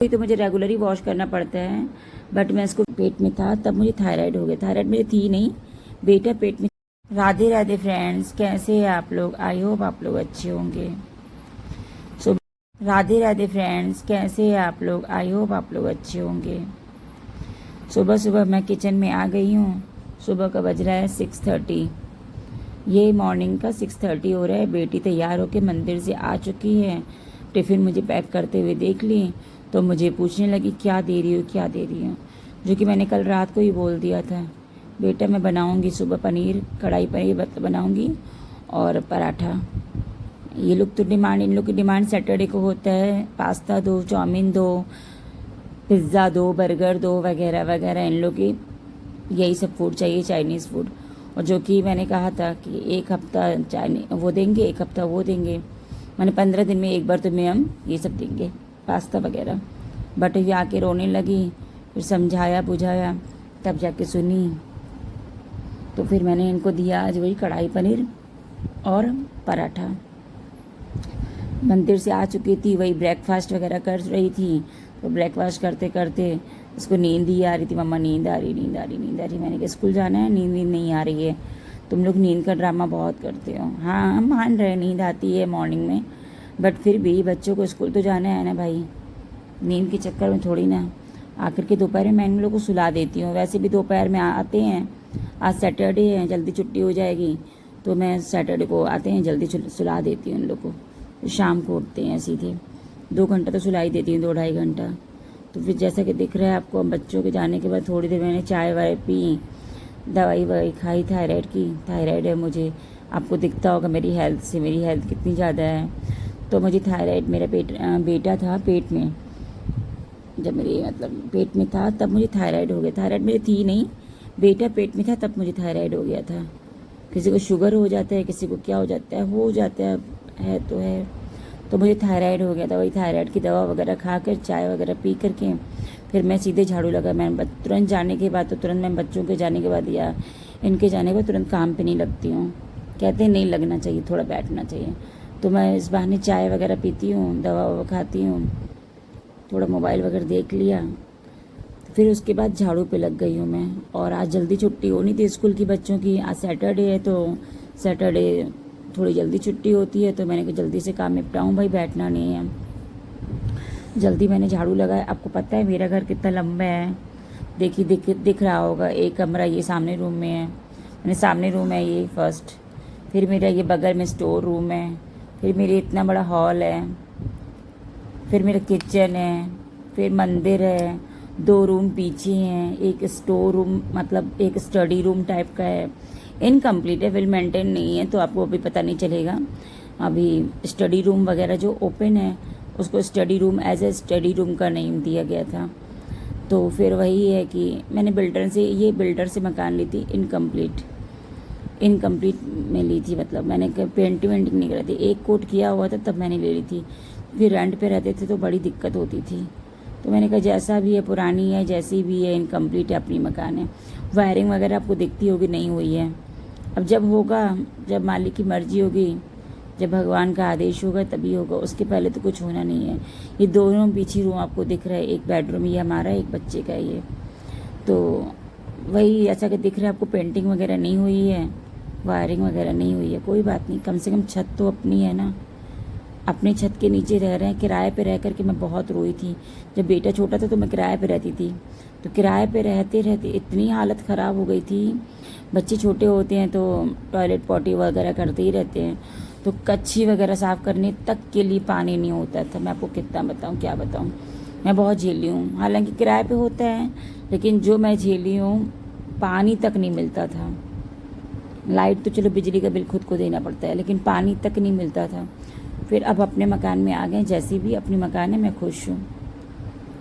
तो मुझे रेगुलर ही वॉश करना पड़ता है, बट मैं इसको पेट में था तब मुझे थायराइड हो गया। थायराइड मेरी थी नहीं, बेटा पेट में। राधे राधे फ्रेंड्स, कैसे हैं आप लोग? आई होप आप लोग अच्छे होंगे। सो राधे राधे फ्रेंड्स, कैसे हैं आप लोग? आई होप आप लोग अच्छे होंगे। सुबह सुबह मैं किचन में आ गई हूँ। सुबह का बज रहा है 6:30। ये मॉर्निंग का 6:30 हो रहा है। बेटी तैयार होकर मंदिर से आ चुकी है। टिफ़िन मुझे पैक करते हुए देख ली तो मुझे पूछने लगी क्या दे रही हो, क्या दे रही हो, जो कि मैंने कल रात को ही बोल दिया था। बेटा मैं बनाऊंगी सुबह पनीर, कढ़ाई पनीर बनाऊंगी और पराठा। ये लोग तो डिमांड, इन लोग की डिमांड सैटरडे को होता है पास्ता दो, चाउमीन दो, पिज़्ज़ा दो, बर्गर दो, वगैरह वगैरह। इन लोग की यही सब फूड चाहिए, चाइनीज़ फूड। और जो कि मैंने कहा था कि एक हफ्ता चाइनीज वो देंगे, एक हफ्ता वो देंगे। मैंने 15 दिन में एक बार तुम्हें हम ये सब देंगे, पास्ता वगैरह। बट ये आके रोने लगी, फिर समझाया बुझाया तब जाके सुनी। तो फिर मैंने इनको दिया आज वही कढ़ाई पनीर और पराठा। मंदिर से आ चुकी थी, वही ब्रेकफास्ट वगैरह कर रही थी। तो ब्रेकफास्ट करते करते उसको नींद ही आ रही थी। मम्मा नींद आ रही, नींद आ रही, नींद आ रही। मैंने कहा स्कूल जाना है, नींद नहीं आ रही है। तुम लोग नींद का ड्रामा बहुत करते हो। हाँ हम मान रहे नींद आती है मॉर्निंग में, बट फिर भी बच्चों को स्कूल तो जाना है ना भाई। नींद के चक्कर में थोड़ी ना। आखिर के दोपहर में मैं इन लोगों को सुला देती हूँ। वैसे भी दोपहर में आते हैं, आज सैटरडे है, जल्दी छुट्टी हो जाएगी तो मैं सैटरडे को आते हैं जल्दी सुला देती हूँ इन लोग को। शाम को उठते हैं सीधे। 2 घंटा तो सुलाई देती हूँ, 2-2.5 घंटा। तो फिर जैसा कि दिख रहा है आपको, बच्चों के जाने के बाद थोड़ी देर मैंने चाय वाय पी, दवाई ववाई खाई थायराइड की। थायराइड है मुझे, आपको दिखता होगा मेरी हेल्थ से, मेरी हेल्थ कितनी ज़्यादा है। तो मुझे थायराइड, मेरा बेटा था पेट में, जब मेरे मतलब पेट में था तब मुझे थायराइड हो गया। थायराइड मेरी थी नहीं, बेटा पेट में था तब मुझे थायराइड हो गया था। किसी को शुगर हो जाता है, किसी को क्या हो जाता है, हो जाता है तो है। तो मुझे थायराइड हो गया था। वही थायराइड की दवा वगैरह खा कर, चाय वगैरह पी करके फिर मैं सीधे झाड़ू लगा। मैं तुरंत जाने के बाद, तो तुरंत मैं बच्चों के जाने के बाद या इनके जाने के बाद तुरंत काम पे नहीं लगती हूँ। कहते हैं नहीं लगना चाहिए, थोड़ा बैठना चाहिए। तो मैं इस बहाने चाय वगैरह पीती हूँ, दवा ववा खाती हूँ, थोड़ा मोबाइल वगैरह देख लिया, फिर उसके बाद झाड़ू पे लग गई हूँ मैं। और आज जल्दी छुट्टी होनी थी स्कूल की बच्चों की। आज सैटरडे है तो सैटरडे थोड़ी जल्दी छुट्टी होती है, तो मैंने कहा जल्दी से काम निपटाऊँ भाई, बैठना नहीं है। जल्दी मैंने झाड़ू लगाया। आपको पता है मेरा घर कितना लंबा है, देखिए दिख रहा होगा। एक कमरा ये सामने रूम में है, मैंने सामने रूम है ये फर्स्ट, फिर मेरा ये बगल में स्टोर रूम है, फिर मेरे इतना बड़ा हॉल है, फिर मेरा किचन है, फिर मंदिर है, 2 रूम पीछे हैं, एक स्टोर रूम मतलब एक स्टडी रूम टाइप का है। इनकम्प्लीट है, वेल मेंटेन नहीं है, तो आपको अभी पता नहीं चलेगा। अभी स्टडी रूम वगैरह जो ओपन है उसको study room, as a study room का नेम दिया गया था। तो फिर वही है कि मैंने बिल्डर से मकान ली थी इनकम्प्लीट में ली थी। मतलब मैंने पेंटिंग वेंटिंग नहीं करी थी, एक कोट किया हुआ था तब मैंने ले ली थी। फिर रेंट पे रहते थे तो बड़ी दिक्कत होती थी। तो मैंने कहा जैसा भी है, पुरानी है जैसी भी है, इनकम्प्लीट है, अपनी मकान है। वायरिंग वगैरह आपको दिखती होगी, नहीं हुई है। अब जब होगा, जब मालिक की मर्जी होगी, जब भगवान का आदेश होगा तभी होगा, उसके पहले तो कुछ होना नहीं है। ये 2 रूम पीछे रूम आपको दिख रहा है, एक बेडरूम ये हमारा, एक बच्चे का ये। तो वही ऐसा कि दिख रहा है आपको, पेंटिंग वगैरह नहीं हुई है, वायरिंग वगैरह नहीं हुई है। कोई बात नहीं, कम से कम छत तो अपनी है ना। अपने छत के नीचे रह रहे हैं। किराए पे रह करके मैं बहुत रोई थी। जब बेटा छोटा था तो मैं किराए पे रहती थी, तो किराए पे रहते रहते इतनी हालत ख़राब हो गई थी। बच्चे छोटे होते हैं तो टॉयलेट पॉटी वगैरह करते ही रहते हैं, तो कच्छी वगैरह साफ़ करने तक के लिए पानी नहीं होता था। मैं आपको कितना बताऊँ, क्या बताऊँ, मैं बहुत झेली हूँ। हालांकि किराए पे होता है, लेकिन जो मैं झेली हूँ, पानी तक नहीं मिलता था। लाइट तो चलो, बिजली का बिल खुद को देना पड़ता है, लेकिन पानी तक नहीं मिलता था। फिर अब अपने मकान में आ गए, जैसी भी अपनी मकान है, मैं खुश हूँ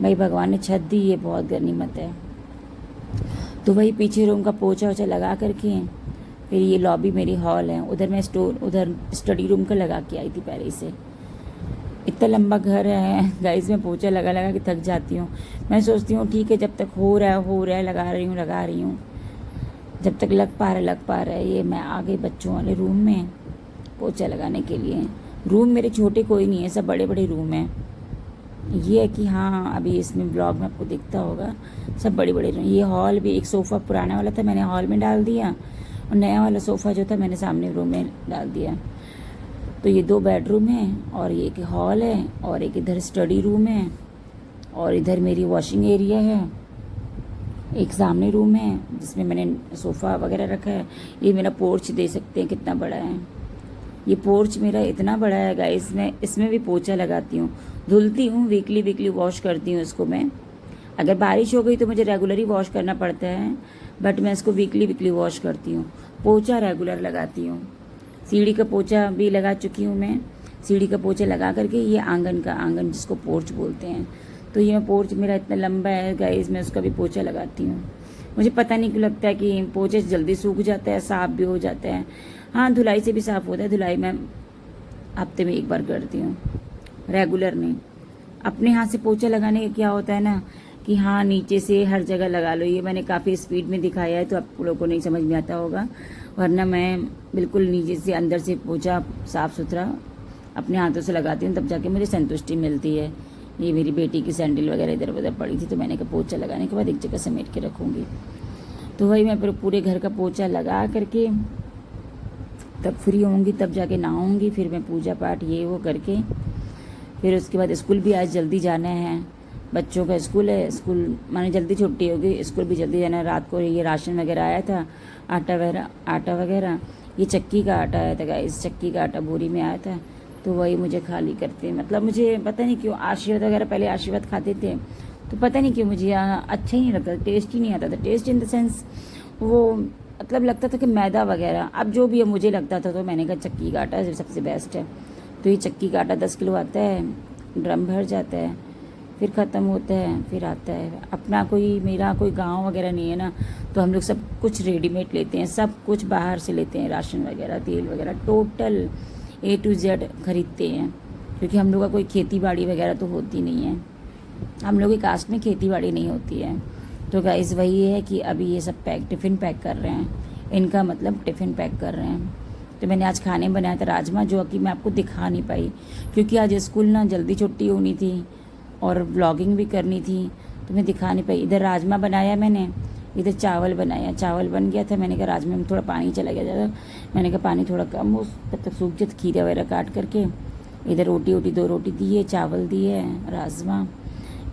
भाई। भगवान ने छत दी, ये बहुत गनीमत है। तो वही पीछे रूम का पोछा वोछा लगा करके, फिर ये लॉबी मेरी हॉल है, उधर मैं उधर स्टडी रूम का लगा के आई थी पहले से। इतना लंबा घर है गाइस, मैं पोछा लगा लगा के थक जाती हूँ। मैं सोचती हूँ ठीक है, जब तक हो रहा है लगा रही हूँ, जब तक लग पा रहा है। ये मैं आ गई बच्चों वाले रूम में पोछा लगाने के लिए। रूम मेरे छोटे कोई नहीं है, सब बड़े बड़े रूम हैं। ये है कि हाँ, अभी इसमें ब्लॉग में आपको दिखता होगा सब बड़े बड़े रूम। ये हॉल भी, एक सोफ़ा पुराना वाला था मैंने हॉल में डाल दिया, और नया वाला सोफ़ा जो था मैंने सामने रूम में डाल दिया। तो ये 2 बेडरूम हैं, और ये एक हॉल है, और एक इधर स्टडी रूम है, और इधर मेरी वॉशिंग एरिया है। एक सामने रूम है जिसमें मैंने सोफ़ा वगैरह रखा है। ये मेरा पोर्च दे सकते हैं कितना बड़ा है। ये पोर्च मेरा इतना बड़ा है गाइस, मैं इसमें भी पोछा लगाती हूँ, धुलती हूँ, वीकली वॉश करती हूँ इसको मैं। अगर बारिश हो गई तो मुझे रेगुलर ही वॉश करना पड़ता है, बट मैं इसको वीकली वॉश करती हूँ। पोछा रेगुलर लगाती हूँ। सीढ़ी का पोछा भी लगा चुकी हूँ मैं। सीढ़ी का पोछा लगा करके ये आंगन जिसको पोर्च बोलते हैं, तो ये पोर्च मेरा इतना लंबा है गाइस, मैं उसका भी पोछा लगाती हूँ। मुझे पता नहीं क्यों लगता है कि पोछे जल्दी सूख जाता है, साफ़ भी हो जाता है। हाँ, धुलाई से भी साफ़ होता है। धुलाई मैं हफ्ते में 1 बार करती हूँ, रेगुलर नहीं। अपने हाथ से पोछा लगाने का क्या होता है ना कि हाँ, नीचे से हर जगह लगा लो। ये मैंने काफ़ी स्पीड में दिखाया है तो आप लोगों को नहीं समझ में आता होगा, वरना मैं बिल्कुल नीचे से अंदर से पोछा साफ़ सुथरा अपने हाथों से लगाती हूँ, तब जाके मुझे संतुष्टि मिलती है। ये मेरी बेटी की सैंडल वगैरह इधर उधर पड़ी थी, तो मैंने कहा पोछा लगाने के बाद एक जगह समेट के रखूँगी। तो वही मैं पूरे घर का पोछा लगा करके तब फ्री होंगी, तब जाके नहाऊंगी, फिर मैं पूजा पाठ ये वो करके फिर उसके बाद स्कूल भी आज जल्दी जाना है। बच्चों का स्कूल है, स्कूल माने जल्दी छुट्टी होगी, स्कूल भी जल्दी जाना है। रात को ये राशन वगैरह आया था, आटा वगैरह, ये चक्की का आटा आया था गाइस, चक्की का आटा बोरी में आया था, तो वही मुझे खाली करते। मतलब मुझे पता नहीं क्यों आशीर्वाद वगैरह, पहले आशीर्वाद खाते थे तो पता नहीं क्यों मुझे अच्छा ही नहीं लगता, टेस्ट ही नहीं आता था। टेस्ट इन द सेंस वो मतलब लगता था कि मैदा वगैरह, अब जो भी है मुझे लगता था, तो मैंने कहा चक्की का आटा सबसे बेस्ट है। तो ये चक्की का आटा 10 किलो आता है, ड्रम भर जाता है, फिर ख़त्म होता है, फिर आता है। अपना कोई मेरा कोई गांव वगैरह नहीं है ना, तो हम लोग सब कुछ रेडीमेड लेते हैं, सब कुछ बाहर से लेते हैं, राशन वगैरह, तेल वगैरह, टोटल A to Z खरीदते हैं, क्योंकि हम लोग का कोई खेती बाड़ी वगैरह तो होती नहीं है। हम लोग की कास्ट में खेती बाड़ी नहीं होती है। तो गाइस वही है कि अभी ये सब टिफ़िन पैक कर रहे हैं, इनका मतलब टिफ़िन पैक कर रहे हैं। तो मैंने आज खाने बनाया था राजमा, जो कि मैं आपको दिखा नहीं पाई क्योंकि आज स्कूल ना जल्दी छुट्टी होनी थी और व्लॉगिंग भी करनी थी, तो मैं दिखा नहीं पाई। इधर राजमा बनाया मैंने, इधर चावल बनाया, चावल बन गया था। मैंने कहा राजमा में थोड़ा पानी चला गया ज़्यादा, मैंने कहा पानी थोड़ा कम हो, तब तक सूख जाए। खीरा वगैरह काट करके इधर रोटी 2 रोटी दी है, चावल दिए है, राजमा,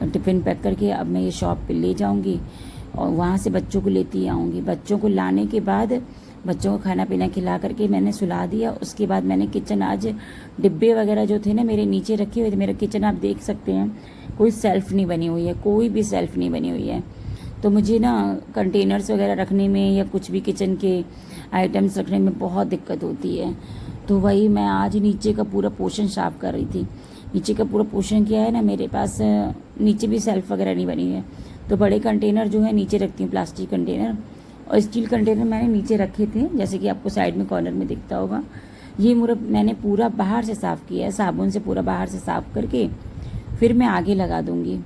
टिफ़िन पैक करके अब मैं ये शॉप पे ले जाऊंगी और वहाँ से बच्चों को लेती आऊँगी। बच्चों को लाने के बाद बच्चों को खाना पीना खिला करके मैंने सुला दिया। उसके बाद मैंने किचन, आज डिब्बे वगैरह जो थे ना मेरे नीचे रखे हुए थे। मेरा किचन आप देख सकते हैं, कोई सेल्फ़ नहीं बनी हुई है, कोई भी सेल्फ़ नहीं बनी हुई है। तो मुझे ना कंटेनर्स वगैरह रखने में या कुछ भी किचन के आइटम्स रखने में बहुत दिक्कत होती है। तो वही मैं आज नीचे का पूरा पोर्शन साफ़ कर रही थी। नीचे का पूरा पोर्शन क्या है ना, मेरे पास नीचे भी सेल्फ वगैरह नहीं बनी है, तो बड़े कंटेनर जो है नीचे रखती हूँ, प्लास्टिक कंटेनर, और स्टील कंटेनर मैंने नीचे रखे थे, जैसे कि आपको साइड में कॉर्नर में दिखता होगा। ये मैंने पूरा बाहर से साफ़ किया है, साबुन से पूरा बाहर से साफ़ करके फिर मैं आगे लगा दूँगी।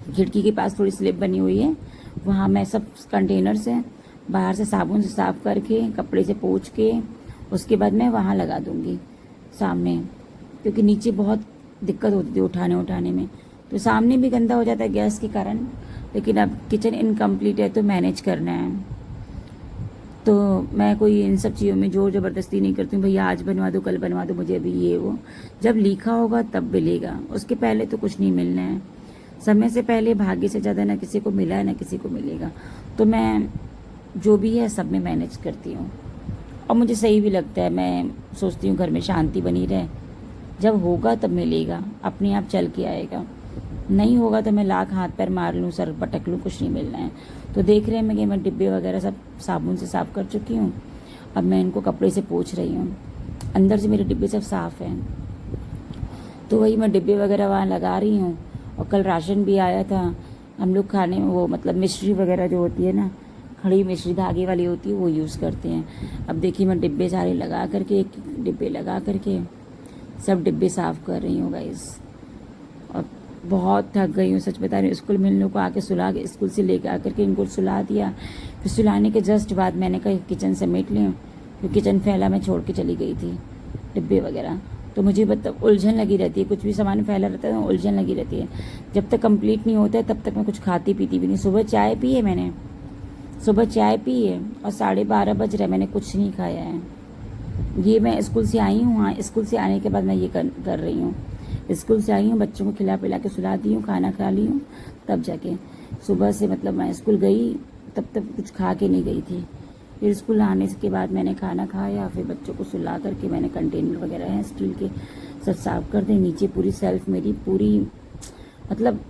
खिड़की के पास थोड़ी स्लिप बनी हुई है, वहाँ मैं सब कंटेनर से बाहर से साबुन से साफ़ करके कपड़े से पोंछ के उसके बाद मैं वहाँ लगा दूँगी सामने, क्योंकि नीचे बहुत दिक्कत होती थी उठाने में। तो सामने भी गंदा हो जाता है गैस के कारण, लेकिन अब किचन इनकम्प्लीट है तो मैनेज करना है। तो मैं कोई इन सब चीज़ों में ज़ोर ज़बरदस्ती नहीं करती हूँ, भैया आज बनवा दो, कल बनवा दो, मुझे अभी ये वो। जब लिखा होगा तब मिलेगा, उसके पहले तो कुछ नहीं मिलना है। समय से पहले भाग्य से ज़्यादा ना किसी को मिला है ना किसी को मिलेगा। तो मैं जो भी है सब में मैनेज करती हूँ और मुझे सही भी लगता है। मैं सोचती हूँ घर में शांति बनी रहे, जब होगा तब मिलेगा, अपने आप चल के आएगा। नहीं होगा तो मैं लाख हाथ पैर मार लूँ, सर पटक लूँ, कुछ नहीं मिलना है। तो देख रहे हैं मैं कि मैं डिब्बे वगैरह सब साबुन से साफ़ कर चुकी हूँ। अब मैं इनको कपड़े से पोंछ रही हूँ, अंदर से मेरे डिब्बे सब साफ़ हैं। तो वही मैं डिब्बे वगैरह वहाँ लगा रही हूँ। और कल राशन भी आया था, हम लोग खाने में वो मतलब मिश्री वगैरह जो होती है ना, खड़ी मिश्री धागे वाली होती है, वो यूज़ करते हैं। अब देखिए मैं डिब्बे सारे लगा करके, एक डिब्बे लगा करके सब डिब्बे साफ़ कर रही हूँ गाइस। और बहुत थक गई हूँ, सच बता रही हूँ। स्कूल में इन लोग को आके सुला के, स्कूल से लेके आकर के इनको सुला दिया, फिर सुलाने के जस्ट बाद मैंने कहा किचन समेट लें, फिर किचन फैला मैं छोड़ के चली गई थी डिब्बे वगैरह। तो मुझे मतलब उलझन लगी रहती है, कुछ भी सामान फैला रहता है उलझन लगी रहती है। जब तक कंप्लीट नहीं होता है तब तक मैं कुछ खाती पीती भी नहीं। सुबह चाय पी है मैंने, सुबह चाय पी है और 12:30 बज रहे, मैंने कुछ नहीं खाया है। ये मैं स्कूल से आई हूँ, हाँ स्कूल से आने के बाद मैं ये कर रही हूँ। स्कूल से आई हूँ, बच्चों को खिला पिला के सुला दी हूँ, खाना खा ली हूँ, तब जाके सुबह से मतलब मैं स्कूल गई, तब तक कुछ खा के नहीं गई थी। फिर स्कूल आने के बाद मैंने खाना खाया, फिर बच्चों को सुला करके मैंने कंटेनर वगैरह हैं स्टील के सब साफ कर दें। नीचे पूरी सेल्फ मेरी पूरी मतलब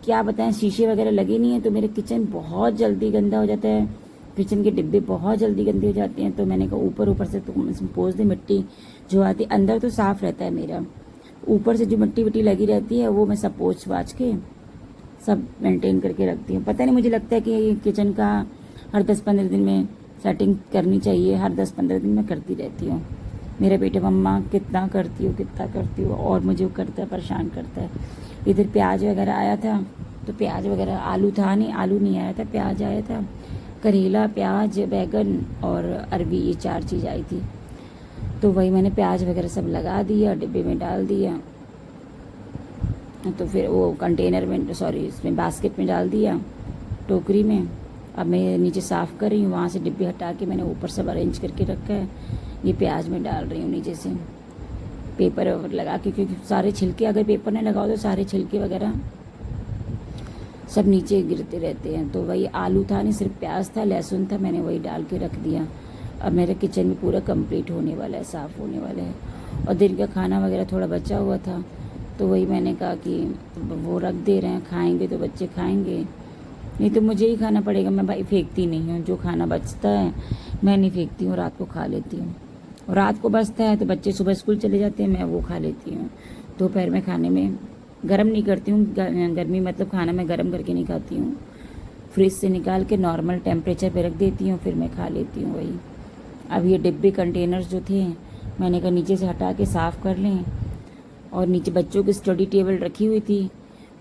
क्या बताएं, शीशे वगैरह लगे नहीं है, तो मेरे किचन बहुत जल्दी गंदा हो जाता है, किचन के डिब्बे बहुत जल्दी गंदे हो जाते हैं। तो मैंने कहा ऊपर से तो इसमें पोंछ दे, मिट्टी जो आती है, अंदर तो साफ रहता है मेरा, ऊपर से जो मिट्टी विट्टी लगी रहती है वो मैं सब पोंछ वाछ के सब मेंटेन करके रखती हूँ। पता नहीं, मुझे लगता है कि किचन का हर 10-15 दिन में सेटिंग करनी चाहिए, हर 10-15 दिन में करती रहती हूँ। मेरा बेटा मम्मा कितना करती हो, और मुझे वो करता है, परेशान करता है। इधर प्याज वगैरह आया था, तो प्याज वगैरह, आलू था नहीं, आलू नहीं आया था, प्याज आया था, करेला, प्याज, बैगन और अरबी, ये 4 चीज़ आई थी। तो वही मैंने प्याज वगैरह सब लगा दिया, डिब्बे में डाल दिया, तो फिर वो कंटेनर में, सॉरी इसमें बास्केट में डाल दिया, टोकरी में। अब मैं नीचे साफ़ कर रही हूँ, वहाँ से डिब्बे हटा के मैंने ऊपर सब अरेंज करके रखा है। ये प्याज में डाल रही हूँ नीचे से, पेपर लगा के, क्योंकि सारे छिलके अगर पेपर नहीं लगाओ तो सारे छिलके वगैरह सब नीचे गिरते रहते हैं। तो वही आलू था नहीं, सिर्फ प्याज था, लहसुन था, मैंने वही डाल के रख दिया। अब मेरा किचन भी पूरा कंप्लीट होने वाला है, साफ़ होने वाला है। और दिन का खाना वगैरह थोड़ा बचा हुआ था, तो वही मैंने कहा कि वो रख दे रहे हैं, खाएंगे तो बच्चे खाएंगे, नहीं तो मुझे ही खाना पड़ेगा। मैं भाई फेंकती नहीं हूँ, जो खाना बचता है मैं नहीं फेंकती हूँ, रात को खा लेती हूँ। और रात को बचता है तो बच्चे सुबह स्कूल चले जाते हैं, मैं वो खा लेती हूँ। दोपहर में खाने में गर्म नहीं करती हूँ, गर्मी मतलब खाना मैं गर्म करके नहीं खाती हूँ, फ्रिज से निकाल के नॉर्मल टेम्परेचर पे रख देती हूँ, फिर मैं खा लेती हूँ वही। अब ये डिब्बे कंटेनर्स जो थे, मैंने कहा नीचे से हटा के साफ़ कर लें। और नीचे बच्चों की स्टडी टेबल रखी हुई थी,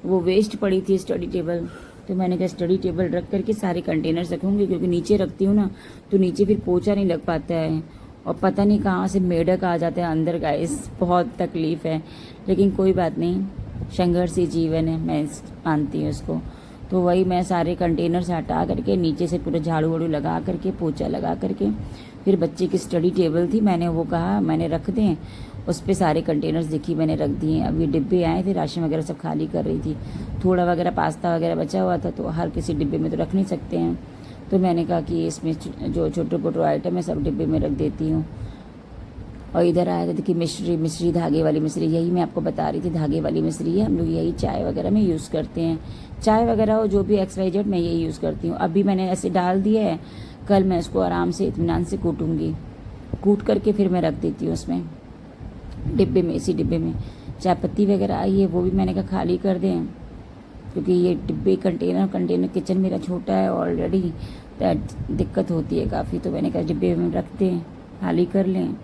वो वेस्ट पड़ी थी स्टडी टेबल, तो मैंने कहा स्टडी टेबल रख करके सारे कंटेनर्स रखूँगी, क्योंकि नीचे रखती हूँ ना तो नीचे फिर पोछा नहीं लग पाता है, और पता नहीं कहाँ से मेढक आ जाते हैं अंदर, गाइस बहुत तकलीफ़ है। लेकिन कोई बात नहीं, संघर्ष ही जीवन है, मैं मानती हूँ इसको। तो वही मैं सारे कंटेनर से हटा करके नीचे से पूरा झाड़ू वाड़ू लगा करके, पोछा लगा करके, फिर बच्चे की स्टडी टेबल थी, मैंने वो कहा मैंने रख दें, उस पर सारे कंटेनर्स देखी मैंने रख दिए। अब ये डिब्बे आए थे, राशन वगैरह सब खाली कर रही थी, थोड़ा वगैरह पास्ता वगैरह बचा हुआ था, तो हर किसी डिब्बे में तो रख नहीं सकते हैं, तो मैंने कहा कि इसमें जो छोटे मोटे आइटम है सब डिब्बे में रख देती हूँ। और इधर आया था कि मिश्री धागे वाली मिश्री, यही मैं आपको बता रही थी, धागे वाली मिश्री है, हम लोग यही चाय वगैरह में यूज़ करते हैं, चाय वगैरह हो जो भी XYZ मैं यही यूज़ करती हूँ। अभी मैंने ऐसे डाल दिया है, कल मैं इसको आराम से इत्मीनान से कूटूँगी, कूट करके फिर मैं रख देती हूँ उसमें डिब्बे में, इसी डिब्बे में। चाय पत्ती वगैरह आई है, वो भी मैंने कहा खाली कर दें, क्योंकि ये डिब्बे कंटेनर किचन मेरा छोटा है ऑलरेडी, दिक्कत होती है काफ़ी, तो मैंने कहा डिब्बे में रख दें, खाली कर लें।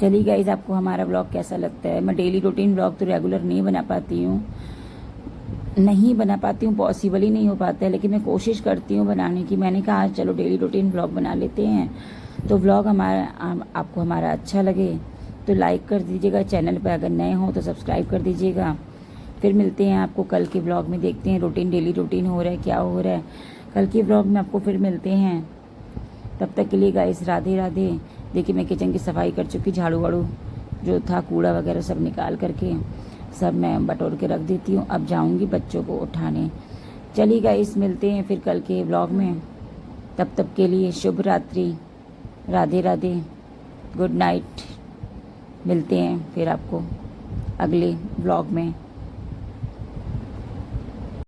चलिए गाइस, आपको हमारा ब्लॉग कैसा लगता है? मैं डेली रूटीन ब्लॉग तो रेगुलर नहीं बना पाती हूँ, पॉसिबल ही नहीं हो पाता है, लेकिन मैं कोशिश करती हूँ बनाने की। मैंने कहा चलो डेली रूटीन ब्लॉग बना लेते हैं, तो ब्लॉग आपको हमारा अच्छा लगे तो लाइक कर दीजिएगा, चैनल पर अगर नए हो तो सब्सक्राइब कर दीजिएगा। फिर मिलते हैं आपको कल के ब्लॉग में, देखते हैं डेली रूटीन हो रहा है, क्या हो रहा है। कल के ब्लॉग में आपको फिर मिलते हैं, तब तक के लिए गाइस राधे राधे। देखिए मैं किचन की सफाई कर चुकी, झाड़ू वाड़ू जो था कूड़ा वगैरह सब निकाल करके सब मैं बटोर के रख देती हूँ। अब जाऊँगी बच्चों को उठाने। चलिए गाइस, मिलते हैं फिर कल के ब्लॉग में, तब तक के लिए शुभ रात्रि, राधे राधे, गुड नाइट। मिलते हैं फिर आपको अगले ब्लॉग में।